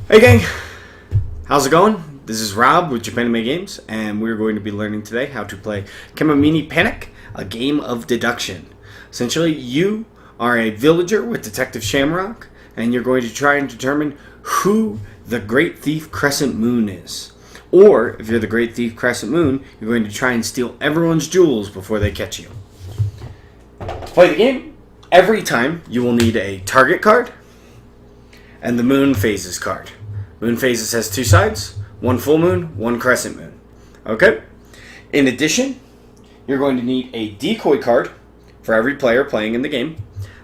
Hey gang, how's it going? This is Rob with Kemomimi Games, and we're going to be learning today how to play Kemomimi Panic, a game of deduction. Essentially, you are a villager with Detective Shamrock, and you're going to try and determine who the Great Thief Crescent Moon is. Or, if you're the Great Thief Crescent Moon, you're going to try and steal everyone's jewels before they catch you. To play the game, every time you will need a target card and the Moon Phases card. Moon Phases has two sides, one full moon, one crescent moon. Okay? In addition, you're going to need a decoy card for every player playing in the game.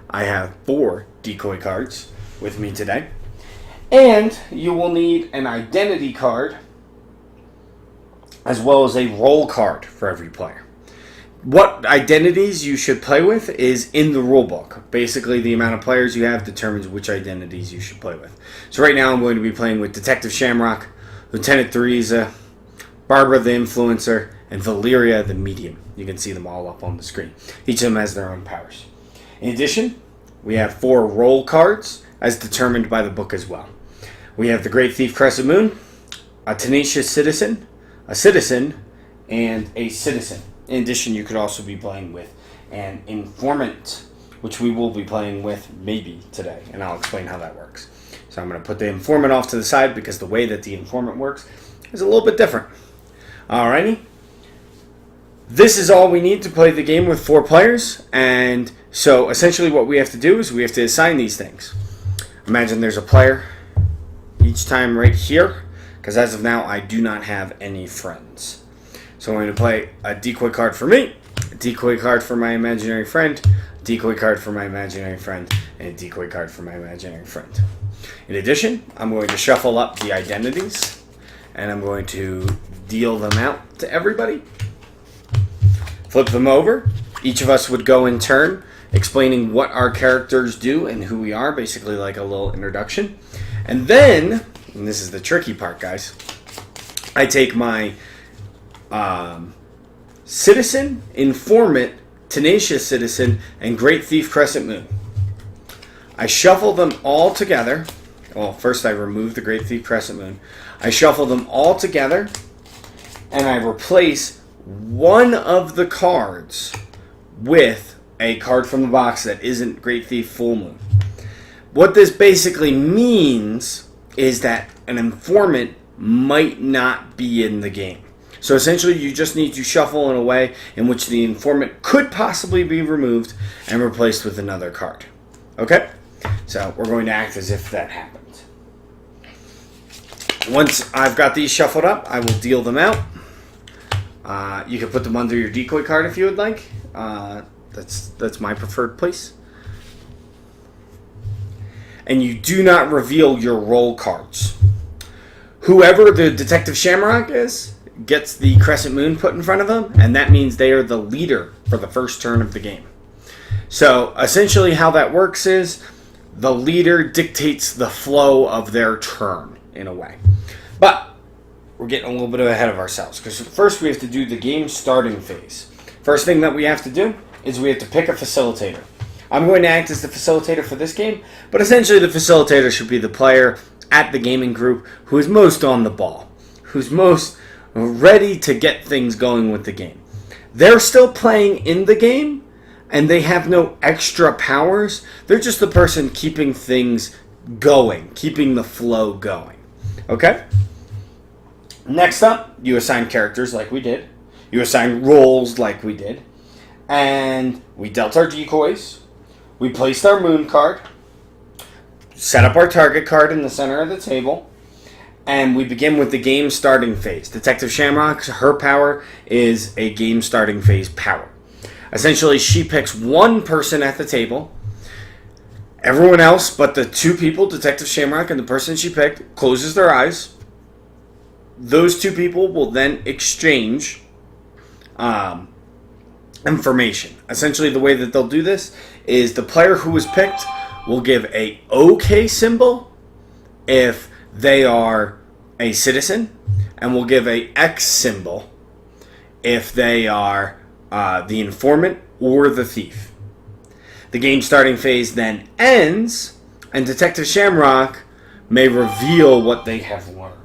I have 4 decoy cards with me today. And you will need an identity card as well as a role card for every player. What identities you should play with is in the rulebook. Basically, the amount of players you have determines which identities you should play with. So right now I'm going to be playing with Detective Shamrock, Lieutenant Theresa, Barbara the Influencer, and Valeria the Medium. You can see them all up on the screen. Each of them has their own powers. In addition, we have 4 role cards as determined by the book as well. We have the Great Thief Crescent Moon, a Tenacious Citizen, a Citizen, and a Citizen. In addition, you could also be playing with an informant, which we will be playing with maybe today, and I'll explain how that works. So I'm going to put the informant off to the side because the way that the informant works is a little bit different. Alrighty. This is all we need to play the game with 4 players, and so essentially what we have to do is we have to assign these things. Imagine there's a player each time right here, because as of now I do not have any friends. So I'm going to play a decoy card for me, a decoy card for my imaginary friend, a decoy card for my imaginary friend, and a decoy card for my imaginary friend. In addition, I'm going to shuffle up the identities, and I'm going to deal them out to everybody. Flip them over. Each of us would go in turn, explaining what our characters do and who we are, basically like a little introduction. And then, and this is the tricky part, guys, I take my Citizen, Informant, Tenacious Citizen, and Great Thief Crescent Moon. I shuffle them all together. Well, first I remove the Great Thief Crescent Moon. I shuffle them all together, and I replace one of the cards with a card from the box that isn't Great Thief Full Moon. What this basically means is that an informant might not be in the game. So essentially, you just need to shuffle in a way in which the informant could possibly be removed and replaced with another card. Okay? So we're going to act as if that happened. Once I've got these shuffled up, I will deal them out. You can put them under your decoy card if you would like. That's my preferred place. And you do not reveal your role cards. Whoever the Detective Shamrock is gets the Crescent Moon put in front of them, and that means they are the leader for the first turn of the game. So essentially how that works is the leader dictates the flow of their turn in a way. But we're getting a little bit ahead of ourselves because first we have to do the game starting phase. First thing that we have to do is we have to pick a facilitator. I'm going to act as the facilitator for this game, but essentially the facilitator should be the player at the gaming group who is most on the ball, who's most ready to get things going with the game. They're still playing in the game, and they have no extra powers. They're just the person keeping things going, keeping the flow going. Okay? Next up, you assign characters like we did. You assign roles like we did. And we dealt our decoys. We placed our moon card. Set up our target card in the center of the table. And we begin with the game starting phase. Detective Shamrock, her power is a game starting phase power. Essentially, she picks one person at the table. Everyone else but the 2 people, Detective Shamrock and the person she picked, closes their eyes. Those 2 people will then exchange information. Essentially, the way that they'll do this is the player who was picked will give a OK symbol if they are a citizen, and will give a X symbol if they are the informant or the thief. The game starting phase then ends, and Detective Shamrock may reveal what they have learned.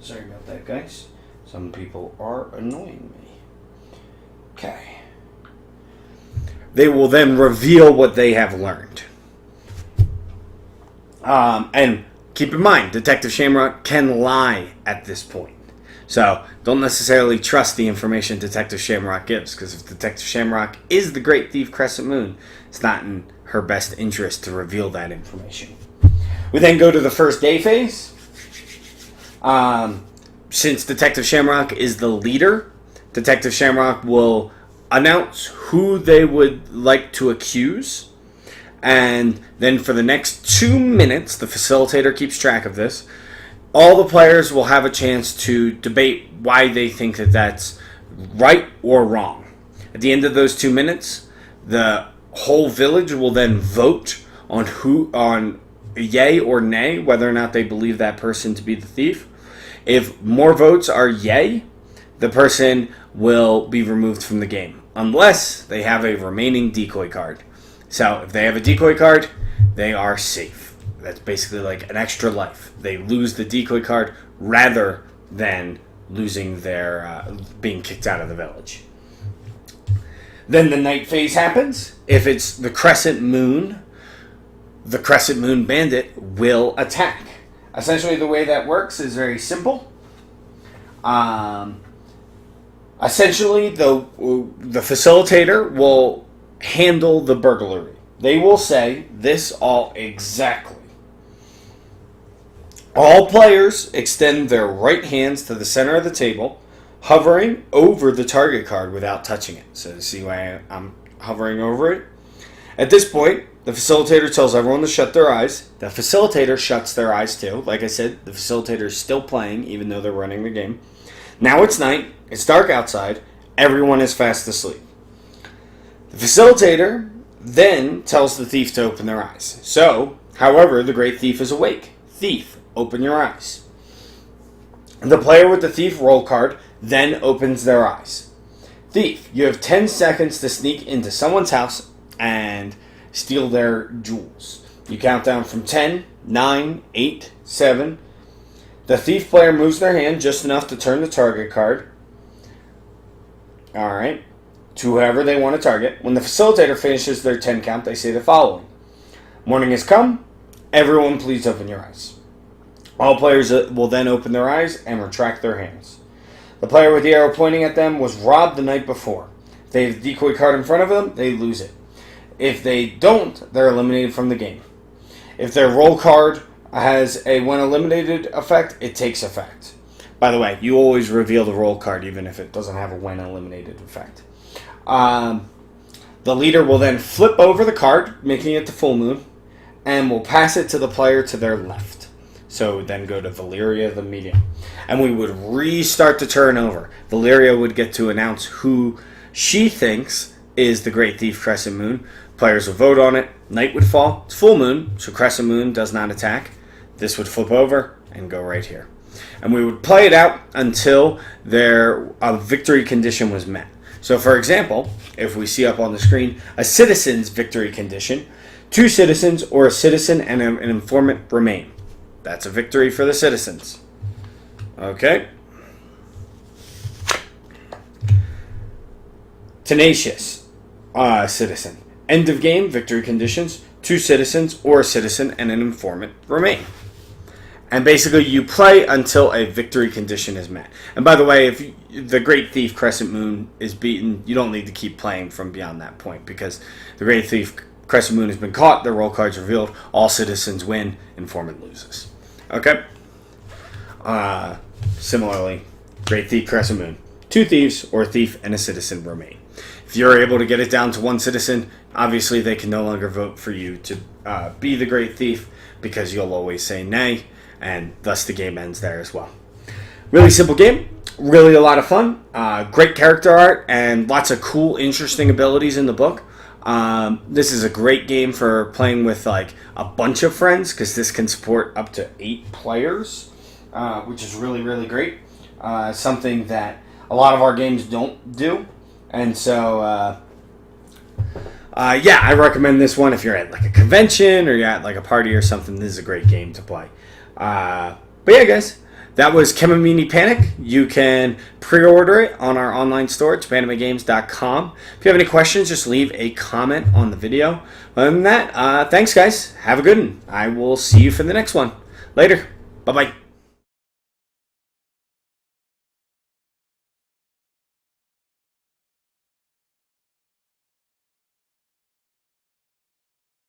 Sorry about that, guys. Some people are annoying me. Okay. They will then reveal what they have learned. And keep in mind, Detective Shamrock can lie at this point. So don't necessarily trust the information Detective Shamrock gives, because if Detective Shamrock is the Great Thief Crescent Moon, it's not in her best interest to reveal that information. We then go to the first day phase. Since Detective Shamrock is the leader, Detective Shamrock will announce who they would like to accuse. And then for the next 2 minutes, the facilitator keeps track of this, all the players will have a chance to debate why they think that that's right or wrong. At the end of those 2 minutes, the whole village will then vote on yay or nay, whether or not they believe that person to be the thief. If more votes are yay, the person will be removed from the game, unless they have a remaining decoy card. So if they have a decoy card, they are safe. That's basically like an extra life. They lose the decoy card rather than losing their being kicked out of the village. Then the night phase happens. If it's the Crescent Moon Bandit will attack. Essentially, the way that works is very simple. Essentially, the facilitator will handle the burglary. They will say this all exactly. All players extend their right hands to the center of the table, hovering over the target card without touching it. So see why I'm hovering over it? At this point, the facilitator tells everyone to shut their eyes. The facilitator shuts their eyes too. Like I said, the facilitator is still playing even though they're running the game. Now it's night. It's dark outside. Everyone is fast asleep. The facilitator then tells the thief to open their eyes. So, however, the great thief is awake. Thief, open your eyes. The player with the thief roll card then opens their eyes. Thief, you have 10 seconds to sneak into someone's house and steal their jewels. You count down from 10, 9, 8, 7. The thief player moves their hand just enough to turn the target card. Alright. To whoever they want to target. When the facilitator finishes their 10 count, they say the following. Morning has come. Everyone please open your eyes. All players will then open their eyes and retract their hands. The player with the arrow pointing at them was robbed the night before. If they have a decoy card in front of them, they lose it. If they don't, they're eliminated from the game. If their roll card has a when eliminated effect, it takes effect. By the way, you always reveal the roll card even if it doesn't have a when eliminated effect. The leader will then flip over the card, making it the full moon, and will pass it to the player to their left. So then go to Valeria the medium. And we would restart the turn over. Valeria would get to announce who she thinks is the Great Thief Crescent Moon. Players would vote on it. Night would fall. It's full moon, so Crescent Moon does not attack. This would flip over and go right here. And we would play it out until a victory condition was met. So for example, if we see up on the screen a citizen's victory condition, 2 citizens or a citizen and an informant remain. That's a victory for the citizens. Okay. Tenacious citizen. End of game, victory conditions, 2 citizens or a citizen and an informant remain. And basically you play until a victory condition is met. And by the way, if the Great Thief Crescent Moon is beaten, you don't need to keep playing from beyond that point, because the Great Thief Crescent Moon has been caught, the roll card's revealed, all citizens win, informant loses. Okay? Similarly, Great Thief Crescent Moon. 2 thieves or a thief and a citizen remain. If you're able to get it down to 1 citizen, obviously they can no longer vote for you to be the Great Thief, because you'll always say nay, and thus the game ends there as well. Really simple game, really a lot of fun, great character art, and lots of cool, interesting abilities in the book. This is a great game for playing with like a bunch of friends, because this can support up to 8 players, which is really, really great. Something that a lot of our games don't do. And so yeah, I recommend this one if you're at like a convention or you're at like a party or something. This is a great game to play. But yeah, guys, that was Kemomimi Panic. You can pre-order it on our online store at JapanAnimeGames.com. If you have any questions, just leave a comment on the video. Other than that, thanks, guys. Have a good one. I will see you for the next one. Later. Bye-bye.